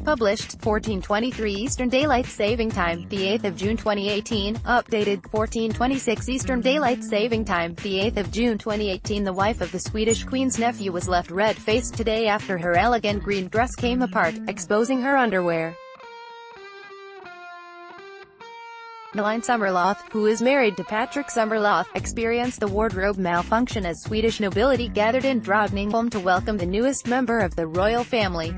Published, 14:23 Eastern Daylight Saving Time, the 8th of June 2018. Updated, 14:26 Eastern Daylight Saving Time, the 8th of June 2018. The wife of the Swedish Queen's nephew was left red-faced today after her elegant green dress came apart, exposing her underwear. Maline Sommerlath, who is married to Patrick Sommerlath, experienced a wardrobe malfunction as Swedish nobility gathered in Drottningholm to welcome the newest member of the royal family.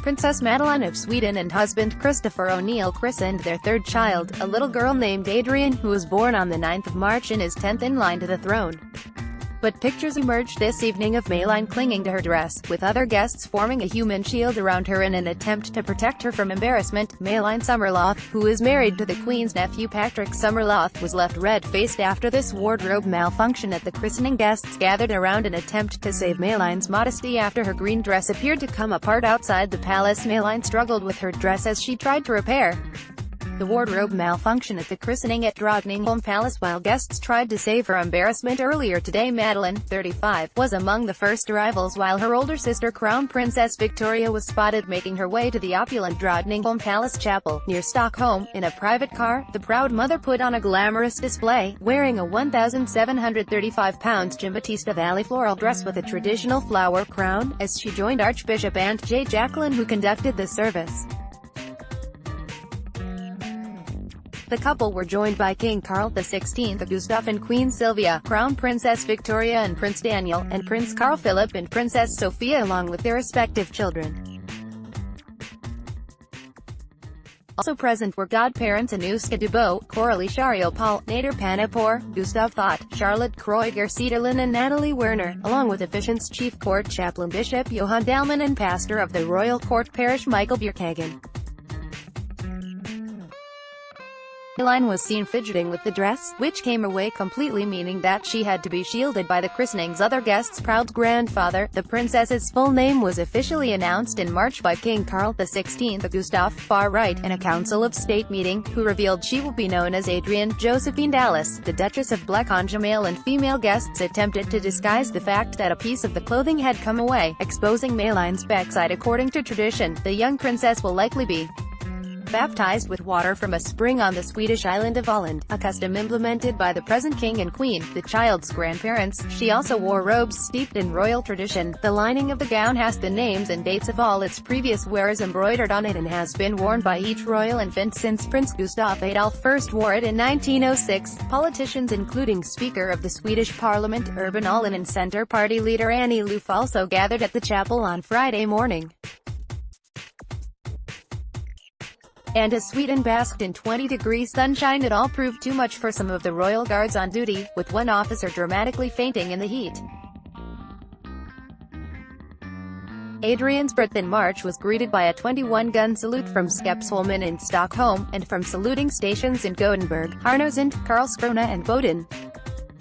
Princess Madeleine of Sweden and husband Christopher O'Neill christened their third child, a little girl named Adrian, who was born on the 9th of March and is 10th in line to the throne. But pictures emerged this evening of Madeleine clinging to her dress, with other guests forming a human shield around her in an attempt to protect her from embarrassment. Maline Sommerlath, who is married to the Queen's nephew Patrick Sommerlath, was left red-faced after this wardrobe malfunction at the christening. Guests gathered around an attempt to save Madeline's modesty after her green dress appeared to come apart outside the palace. Maline struggled with her dress as she tried to repair the wardrobe malfunction at the christening at Drottningholm Palace while guests tried to save her embarrassment. Earlier today, Madeleine, 35, was among the first arrivals, while her older sister Crown Princess Victoria was spotted making her way to the opulent Drottningholm Palace Chapel, near Stockholm, in a private car. The proud mother put on a glamorous display, wearing a 1,735-pound Giambattista Valli floral dress with a traditional flower crown, as she joined Archbishop Aunt J. Jacqueline, who conducted the service. The couple were joined by King Carl XVI, Gustav and Queen Sylvia, Crown Princess Victoria and Prince Daniel, and Prince Carl Philip and Princess Sophia along with their respective children. Also present were godparents Anuska Dubois, Coralie Shariopal, Nader Panapur, Gustav Thott, Charlotte Kreuger Cederlin and Natalie Werner, along with Efficient's Chief Court Chaplain Bishop Johan Dalman and Pastor of the Royal Court Parish Michael Bjerkhagen. Madeleine was seen fidgeting with the dress, which came away completely, meaning that she had to be shielded by the christening's other guests' proud grandfather. The princess's full name was officially announced in March by King Carl XVI, Gustav, far right, in a Council of State meeting, who revealed she will be known as Adrian Josephine Dallas, the Duchess of Blackanja. Male and female guests attempted to disguise the fact that a piece of the clothing had come away, exposing Madeleine's backside. According to tradition, the young princess will likely be baptized with water from a spring on the Swedish island of Åland, a custom implemented by the present king and queen, the child's grandparents. She also wore robes steeped in royal tradition. The lining of the gown has the names and dates of all its previous wearers embroidered on it and has been worn by each royal infant since Prince Gustav Adolf first wore it in 1906. Politicians including Speaker of the Swedish Parliament Urban Ahlin and Centre Party leader Annie Lööf also gathered at the chapel on Friday morning. And as Sweden basked in 20-degree sunshine, it all proved too much for some of the royal guards on duty, with one officer dramatically fainting in the heat. Adrian's birth in March was greeted by a 21-gun salute from Skeppsholmen in Stockholm, and from saluting stations in Gothenburg, Härnösand, Karlskrona and Boden.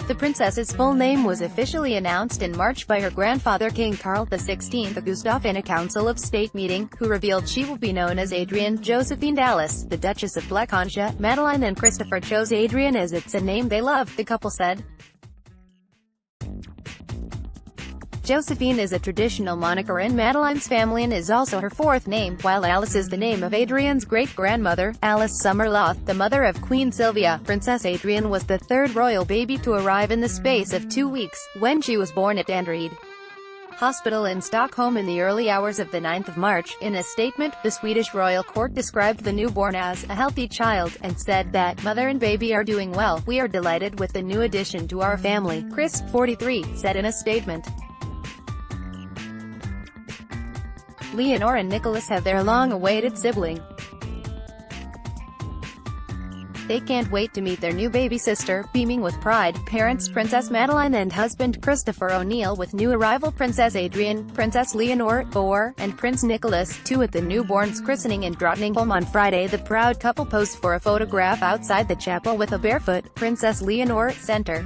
The princess's full name was officially announced in March by her grandfather King Carl XVI, Gustav, in a Council of State meeting, who revealed she will be known as Adrian Josephine Dallas, the Duchess of Blackanja. Madeleine and Christopher chose Adrian as it's a name they love, the couple said. Josephine is a traditional moniker in Madeleine's family and is also her fourth name, while Alice is the name of Adrian's great-grandmother, Alice Sommerlath, the mother of Queen Sylvia. Princess Adrian was the third royal baby to arrive in the space of 2 weeks, when she was born at Danderyd Hospital in Stockholm in the early hours of the 9th of March. In a statement, the Swedish royal court described the newborn as a healthy child, and said that mother and baby are doing well. We are delighted with the new addition to our family, Chris, 43, said in a statement. Leonor and Nicholas have their long-awaited sibling. They can't wait to meet their new baby sister. Beaming with pride, parents Princess Madeleine and husband Christopher O'Neill with new arrival Princess Adrian, Princess Leonor, 4, and Prince Nicholas, 2 at the newborn's christening in Drottningholm on Friday. The proud couple posed for a photograph outside the chapel with a barefoot Princess Leonor, center.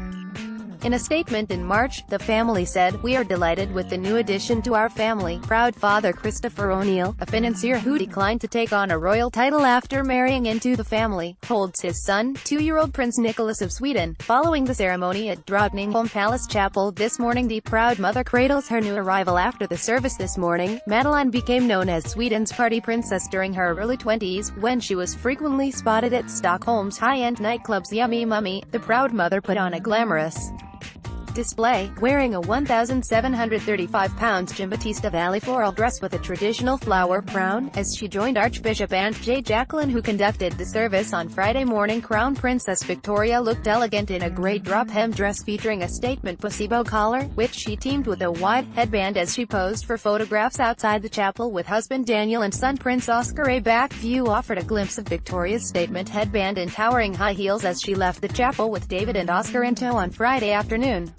In a statement in March, the family said, "We are delighted with the new addition to our family. Proud father Christopher O'Neill, a financier who declined to take on a royal title after marrying into the family, holds his son, 2-year-old Prince Nicholas of Sweden." Following the ceremony at Drottningholm Palace Chapel this morning, the proud mother cradles her new arrival. After the service this morning, Madeleine became known as Sweden's party princess during her early 20s, when she was frequently spotted at Stockholm's high-end nightclubs. Yummy Mummy, the proud mother put on a glamorous display, wearing a 1,735-pound Giambattista Valli floral dress with a traditional flower crown, as she joined Archbishop Aunt J. Jacqueline, who conducted the service on Friday morning. Crown Princess Victoria looked elegant in a grey drop-hem dress featuring a statement placebo collar, which she teamed with a wide headband as she posed for photographs outside the chapel with husband Daniel and son Prince Oscar. A back view offered a glimpse of Victoria's statement headband and towering high heels as she left the chapel with David and Oscar in tow on Friday afternoon.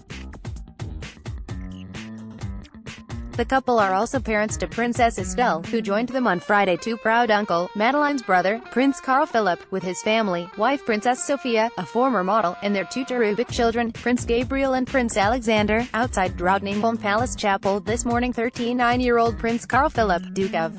The couple are also parents to Princess Estelle, who joined them on Friday. Too proud uncle, Madeleine's brother, Prince Carl Philip, with his family, wife Princess Sophia, a former model, and their two terrific children, Prince Gabriel and Prince Alexander, outside Drottningholm Palace Chapel this morning. 39-year-old Prince Carl Philip, Duke of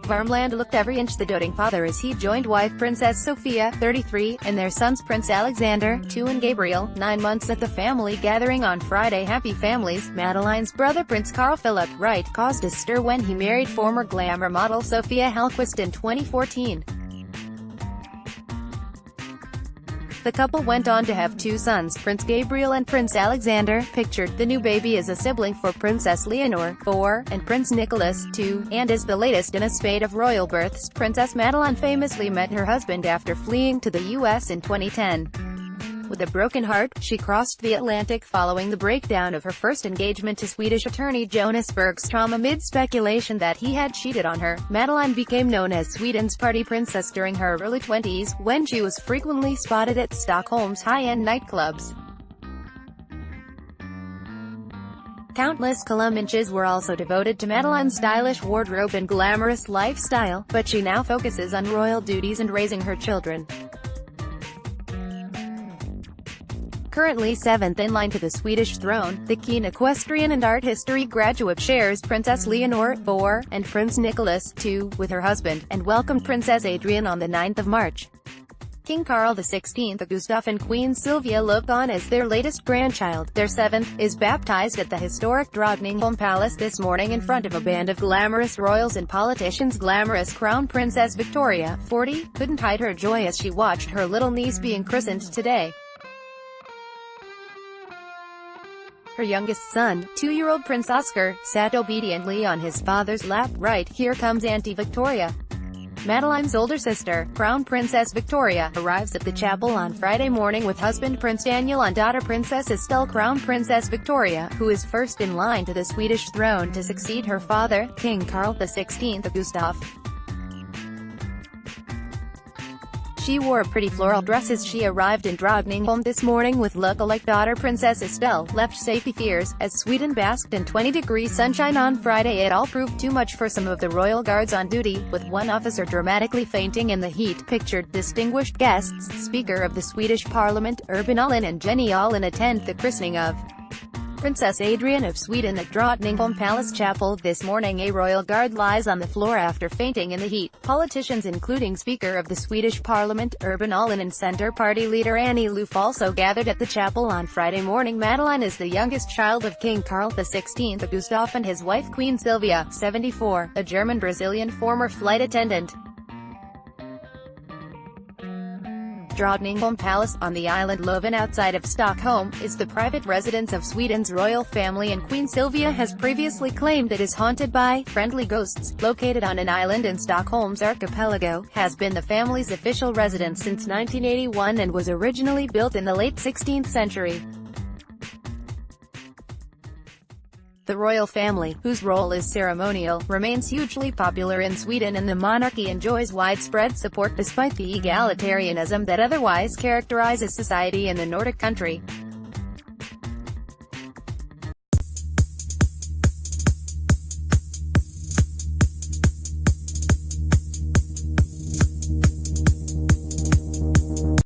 Värmland, looked every inch the doting father as he joined wife Princess Sophia, 33, and their sons Prince Alexander, 2, and Gabriel, 9 months, at the family gathering on Friday. Happy families. Madeleine's brother Prince Carl Philip, right, caused a stir when he married former glamour model Sophia Hellquist in 2014. The couple went on to have 2 sons, Prince Gabriel and Prince Alexander, pictured. The new baby is a sibling for Princess Leonor, 4, and Prince Nicholas, 2, and is the latest in a spate of royal births. Princess Madeleine famously met her husband after fleeing to the U.S. in 2010. With a broken heart, she crossed the Atlantic following the breakdown of her first engagement to Swedish attorney Jonas Bergstrom. Amid speculation that he had cheated on her, Madeleine became known as Sweden's party princess during her early 20s, when she was frequently spotted at Stockholm's high-end nightclubs. Countless column inches were also devoted to Madeleine's stylish wardrobe and glamorous lifestyle, but she now focuses on royal duties and raising her children. Currently 7th in line to the Swedish throne, the keen equestrian and art history graduate shares Princess Leonor, 4, and Prince Nicholas, 2, with her husband, and welcomed Princess Adrian on the 9th of March. King Carl XVI, Gustav and Queen Sylvia look on as their latest grandchild, their 7th, is baptized at the historic Drottningholm Palace this morning in front of a band of glamorous royals and politicians. Glamorous Crown Princess Victoria, 40, couldn't hide her joy as she watched her little niece being christened today. Her youngest son, 2-year-old Prince Oscar, sat obediently on his father's lap. Right, here comes Auntie Victoria. Madeleine's older sister, Crown Princess Victoria, arrives at the chapel on Friday morning with husband Prince Daniel and daughter Princess Estelle. Crown Princess Victoria, who is first in line to the Swedish throne to succeed her father, King Carl XVI Gustav. She wore a pretty floral dress as she arrived in Drottningholm this morning with look-alike daughter Princess Estelle, left safety fears, as Sweden basked in 20-degree sunshine on Friday. It all proved too much for some of the royal guards on duty, with one officer dramatically fainting in the heat. Pictured distinguished guests, Speaker of the Swedish Parliament, Urban Ahlin, and Jenny Ahlin attend the christening of Princess Adrian of Sweden at Drottningholm Palace Chapel this morning. A royal guard lies on the floor after fainting in the heat. Politicians including Speaker of the Swedish Parliament, Urban Ahlin, and Centre Party leader Annie Lööf also gathered at the chapel on Friday morning. Madeleine is the youngest child of King Carl XVI Gustav and his wife Queen Sylvia, 74, a German-Brazilian former flight attendant. Drottningholm Palace, on the island Löven outside of Stockholm, is the private residence of Sweden's royal family, and Queen Sylvia has previously claimed it is haunted by friendly ghosts. Located on an island in Stockholm's archipelago, has been the family's official residence since 1981 and was originally built in the late 16th century. The royal family, whose role is ceremonial, remains hugely popular in Sweden, and the monarchy enjoys widespread support despite the egalitarianism that otherwise characterizes society in the Nordic country.